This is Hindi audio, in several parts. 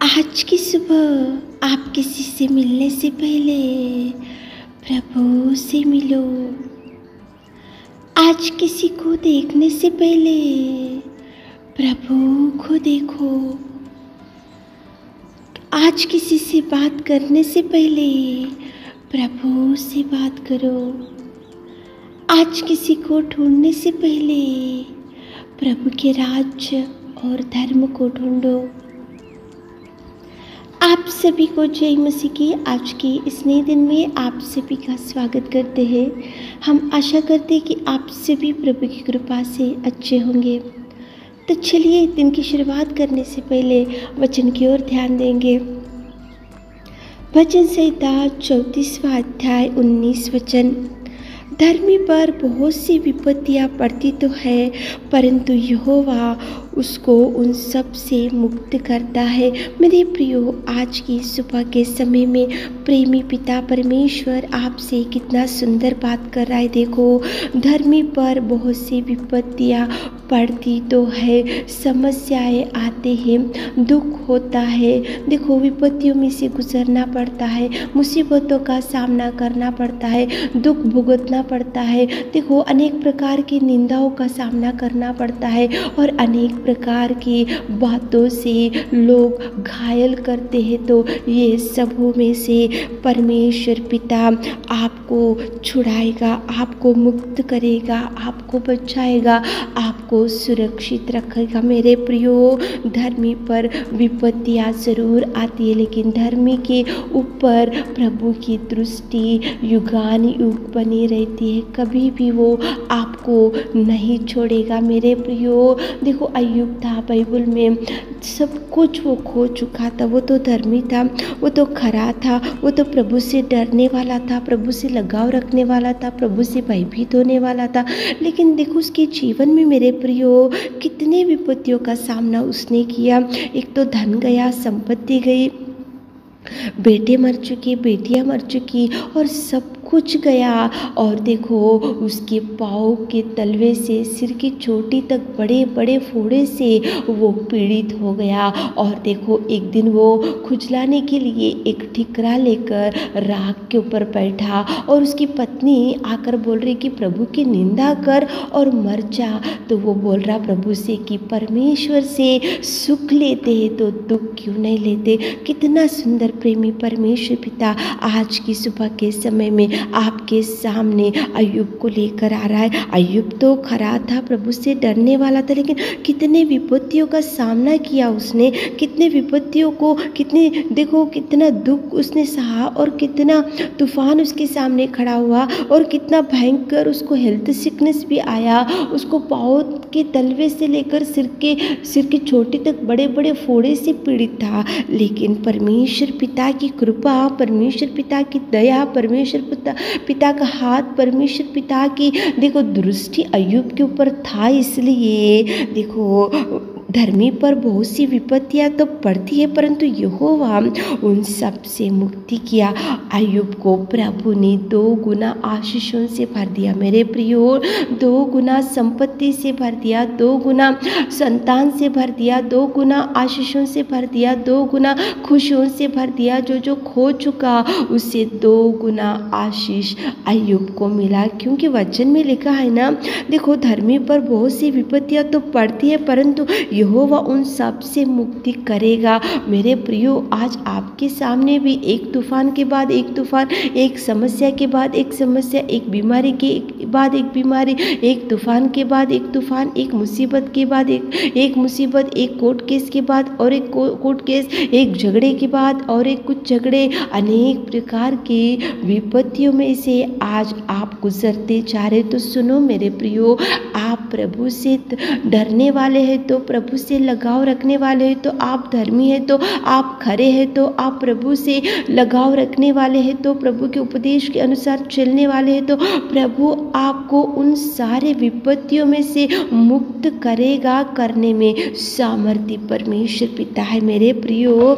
आज की सुबह आप किसी से मिलने से पहले प्रभु से मिलो। आज किसी को देखने से पहले प्रभु को देखो। आज किसी से बात करने से पहले प्रभु से बात करो। आज किसी को ढूंढने से पहले प्रभु के राज्य और धर्म को ढूंढो। आप सभी को जय मसीह की आज के इस नए दिन में आप सभी का स्वागत करते हैं। हम आशा करते हैं कि आप सभी प्रभु की कृपा से अच्छे होंगे। तो चलिए दिन की शुरुआत करने से पहले वचन की ओर ध्यान देंगे। वचन संहिता 34वां अध्याय 19 वचन। धर्मी पर बहुत सी विपत्तियां पड़ती तो है, परंतु यहोवा उसको उन सब से मुक्त करता है। मेरे प्रियो, आज की सुबह के समय में प्रेमी पिता परमेश्वर आपसे कितना सुंदर बात कर रहा है। देखो, धर्मी पर बहुत सी विपत्तियां पड़ती तो है, समस्याएं आते हैं, दुख होता है। देखो, विपत्तियों में से गुजरना पड़ता है, मुसीबतों का सामना करना पड़ता है, दुख भुगतना पड़ता है। देखो, अनेक प्रकार की निंदाओं का सामना करना पड़ता है और अनेक प्रकार की बातों से लोग घायल करते हैं। तो ये सबों में से परमेश्वर पिता आपको छुड़ाएगा, आपको मुक्त करेगा, आपको बचाएगा, आपको सुरक्षित रखेगा। मेरे प्रियो, धर्मी पर विपत्तियां जरूर आती है, लेकिन धर्मी के ऊपर प्रभु की दृष्टि युगानुयुग बनी रहती है। कभी भी वो आपको नहीं छोड़ेगा। मेरे प्रियो, देखो, अय्यूब था बाइबल में, सब कुछ वो खो चुका था। वो तो धर्मी था, वो तो खरा था, वो तो प्रभु से डरने वाला था, प्रभु से लगाव रखने वाला था, प्रभु से भयभीत होने वाला था। लेकिन देखो, उसके जीवन में मेरे प्रियो कितने विपत्तियों का सामना उसने किया। एक तो धन गया, संपत्ति गई, बेटे मर चुके, बेटियां मर चुकी और सब कुछ गया। और देखो, उसके पाँव के तलवे से सिर की चोटी तक बड़े बड़े फोड़े से वो पीड़ित हो गया। और देखो, एक दिन वो खुजलाने के लिए एक ठिकरा लेकर राख के ऊपर बैठा और उसकी पत्नी आकर बोल रही कि प्रभु की निंदा कर और मर जा। तो वो बोल रहा प्रभु से कि परमेश्वर से सुख लेते हैं तो दुख क्यों नहीं लेते। कितना सुंदर प्रेमी परमेश्वर पिता आज की सुबह के समय में आपके सामने अय्यूब को लेकर आ रहा है। अय्यूब तो खरा था, प्रभु से डरने वाला था, लेकिन कितने विपत्तियों का सामना किया उसने, कितने विपत्तियों को, देखो कितना दुख उसने सहा और कितना तूफान उसके सामने खड़ा हुआ और कितना भयंकर उसको हेल्थ सिकनेस भी आया। उसको पाँव के तलवे से लेकर सिर की चोटी तक बड़े बड़े फोड़े से पीड़ित था। लेकिन परमेश्वर पिता की कृपा, परमेश्वर पिता की दया, परमेश्वर पिता का हाथ, परमेश्वर पिता की देखो दृष्टि अय्यूब के ऊपर था। इसलिए देखो, धर्मी पर बहुत सी विपत्तियां तो पड़ती है, परंतु यहोवा उन सब से मुक्ति किया। अय्यूब को प्रभु ने 2 गुना आशीषों से भर दिया। मेरे प्रियो, 2 गुना संपत्ति से भर दिया, 2 गुना संतान से भर दिया, 2 गुना आशीषों से भर दिया, 2 गुना खुशियों से भर दिया। जो खो चुका उससे 2 गुना आशीष अय्यूब को मिला। क्योंकि वचन में लिखा है ना, देखो, धर्मी पर बहुत सी विपत्तियां तो पड़ती है, परंतु यहोवा उन सब से मुक्ति करेगा। मेरे प्रियो, आज आपके सामने भी एक तूफान के बाद एक तूफान, एक समस्या के बाद एक समस्या, एक बीमारी के बाद एक बीमारी, एक तूफान के बाद एक तूफान, एक मुसीबत के बाद एक मुसीबत, एक कोर्ट केस के बाद और एक कोर्ट केस, एक झगड़े के बाद और एक कुछ झगड़े, अनेक प्रकार की विपत्तियों में से आज आप गुजरते जा रहे। तो सुनो मेरे प्रियो, आप प्रभु से डरने वाले हैं तो प्रभु से लगाव रखने वाले हैं तो आप धर्मी हैं, तो आप खरे हैं, तो आप प्रभु से लगाव रखने वाले हैं, तो प्रभु के उपदेश के अनुसार चलने वाले हैं, तो प्रभु आपको उन सारे विपत्तियों में से मुक्त करेगा। करने में सामर्थ्य परमेश्वर पिता है। मेरे प्रियो,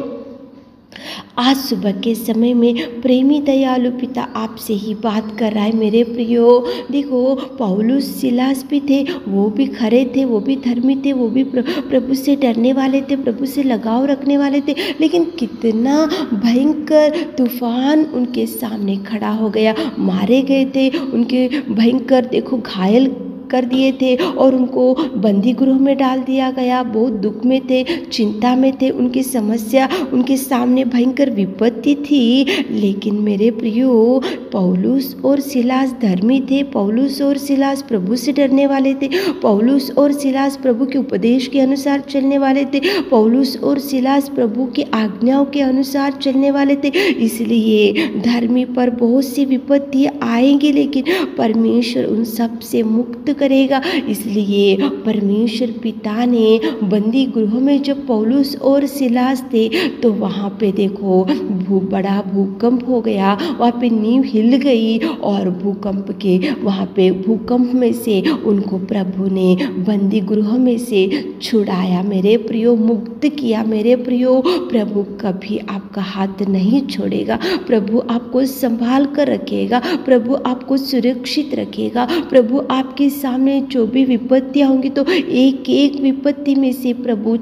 आज सुबह के समय में प्रेमी दयालु पिता आपसे ही बात कर रहा है मेरे प्रियो। देखो, पौलुस सिलास भी थे, वो भी खरे थे, वो भी धर्मी थे, वो भी प्रभु से डरने वाले थे, प्रभु से लगाव रखने वाले थे, लेकिन कितना भयंकर तूफान उनके सामने खड़ा हो गया। मारे गए थे, उनके भयंकर देखो घायल कर दिए थे और उनको बंदी गृह में डाल दिया गया। बहुत दुख में थे, चिंता में थे, उनकी समस्या, उनके सामने भयंकर विपत्ति थी। लेकिन मेरे प्रियो, पौलुस और सिलास धर्मी थे, पौलुस और सिलास प्रभु से डरने वाले थे, पौलुस और सिलास प्रभु के उपदेश के अनुसार चलने वाले थे, पौलुस और सिलास प्रभु की आज्ञाओं के अनुसार चलने वाले थे। इसलिए धर्मी पर बहुत सी विपत्ति आएंगी, लेकिन परमेश्वर उन सब से मुक्त करेगा। इसलिए परमेश्वर पिता ने बंदी गृह में जब पौलुस और सिलास थे तो वहाँ पे देखो बड़ा भूकंप हो गया, वहाँ पे नींव हिल गई और भूकंप में से उनको प्रभु ने बंदी गृह में से छुड़ाया मेरे प्रियो, मुक्त किया मेरे प्रियो। प्रभु कभी आपका हाथ नहीं छोड़ेगा, प्रभु आपको संभाल कर रखेगा, प्रभु आपको सुरक्षित रखेगा। प्रभु आपके सामने जो भी विपत्तियाँ होंगी तो एक एक विपत्ति में से प्रभु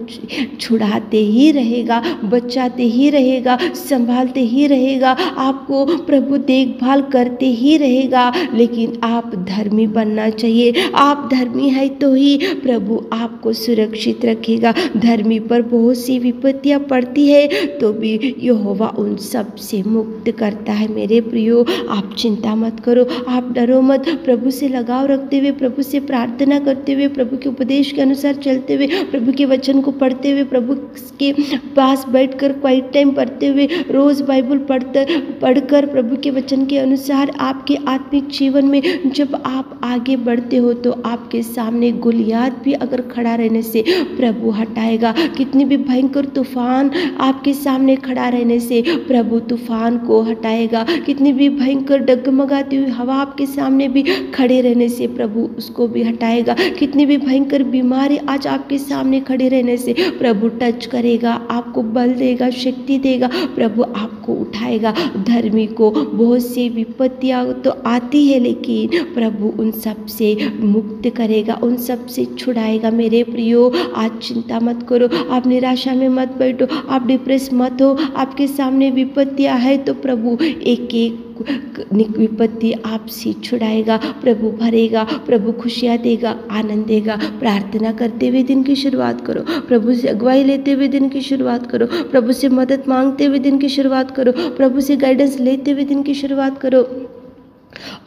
छुड़ाते ही रहेगा, बचाते ही रहेगा, संभालते ही रहेगा, आपको प्रभु देखभाल करते ही रहेगा। लेकिन आप धर्मी बनना चाहिए, आप धर्मी है तो ही प्रभु आपको सुरक्षित रखेगा। धर्मी पर बहुत सी विपत्तियाँ पड़ती है तो भी यहोवा उन सब से मुक्त करता है मेरे प्रियो। आप चिंता मत करो, आप डरो मत, प्रभु से लगाव रखते हुए, प्रभु से प्रार्थना करते हुए, प्रभु के उपदेश के अनुसार चलते हुए, प्रभु के वचन को पढ़ते हुए, प्रभु के पास बैठकर क्वाइट टाइम पढ़ते हुए, रोज बाइबल पढ़कर प्रभु के वचन के अनुसार आपके आत्मिक जीवन में जब आप आगे बढ़ते हो तो आपके सामने गोलियात भी अगर खड़ा रहने से प्रभु हटाएगा। कितनी भी भयंकर तूफान आपके सामने खड़ा रहने से प्रभु तूफान को हटाएगा। कितनी भी भयंकर डगमगाती हुई हवा आपके सामने भी खड़े रहने से प्रभु उसको भी हटाएगा। कितनी भी भयंकर बीमारी आज आपके सामने खड़े रहने से प्रभु टच करेगा, आपको बल देगा, शक्ति देगा, प्रभु आपको उठाएगा। धर्मी को बहुत सी विपत्तियां तो आती है लेकिन प्रभु उन सब से मुक्त करेगा, उन सब से छुड़ाएगा मेरे प्रियो। आज चिंता मत करो, आप निराशा में मत बैठो, आप डिप्रेस मत हो। आपके सामने विपत्तियां है तो प्रभु एक एक विपत्ति आपसे छुड़ाएगा, प्रभु भरेगा, प्रभु खुशियाँ देगा, आनंद देगा। प्रार्थना करते हुए दिन की शुरुआत करो, प्रभु से अगुवाई लेते हुए दिन की शुरुआत करो, प्रभु से मदद मांगते हुए दिन की शुरुआत करो, प्रभु से गाइडेंस लेते हुए दिन की शुरुआत करो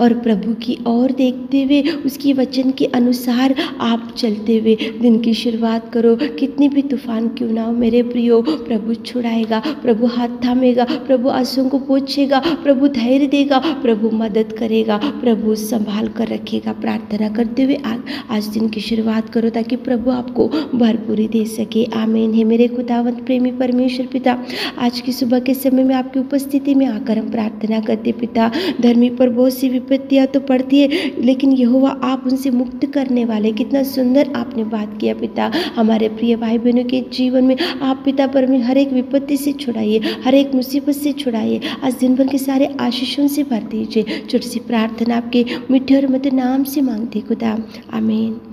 और प्रभु की ओर देखते हुए उसकी वचन के अनुसार आप चलते हुए दिन की शुरुआत करो। कितनी भी तूफान क्यों ना हो मेरे प्रियो, प्रभु छुड़ाएगा, प्रभु हाथ थामेगा, प्रभु आंसुओं को पोंछेगा, प्रभु धैर्य देगा, प्रभु मदद करेगा, प्रभु संभाल कर रखेगा। प्रार्थना करते हुए आज दिन की शुरुआत करो ताकि प्रभु आपको भरपूरी दे सके। आमीन। है मेरे खुदावंत प्रेमी परमेश्वर पिता, आज की सुबह के समय में आपकी उपस्थिति में आकर हम प्रार्थना करते पिता, धर्मी पर बहुत सी विपत्तियां तो पड़ती है लेकिन यहोवा आप उनसे मुक्त करने वाले। कितना सुंदर आपने बात किया पिता। हमारे प्रिय भाई बहनों के जीवन में आप पिता परमेश्वर हर एक विपत्ति से छुड़ाइए, हर एक मुसीबत से छुड़ाइए। आज दिन भर के सारे आशीषों से भर दीजिए। छोटी सी प्रार्थना आपके मीठे और मधुर नाम से मांगते खुदा, आमीन।